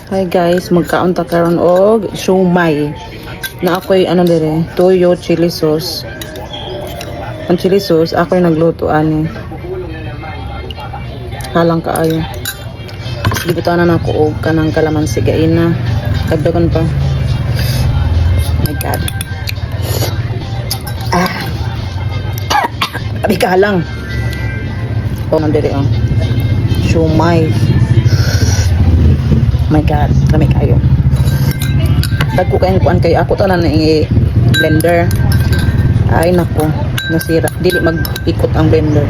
Hi guys, magkaon ta karon og siomai. Na ako'y ano dire, toyo chili sauce. Ang chili sauce ako'y nagluto ani. Halang kaayo. Gibutan na nako og kanang kalamansi gaina. Kadaghan pa. Oh my god. Abi ka lang. Oh, nandire oh. Siomai. My god, kami kayo. Dagko kayong kuan kay ako tanan i blender. Ay nako, nasira. Dili mag-ikot ang blender.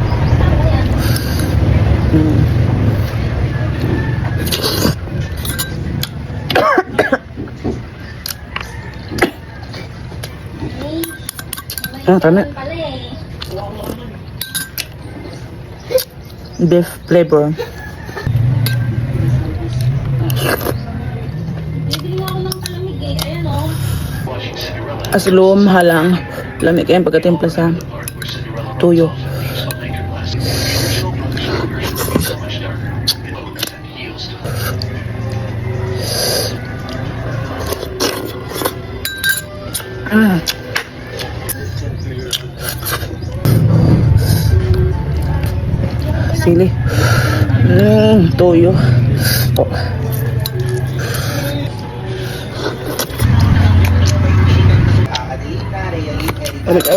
Tama. Beef flavor. Aslom halang lamig kayong pagkatimpla sa tuyo. Sili. Tuyo. Oh. Balik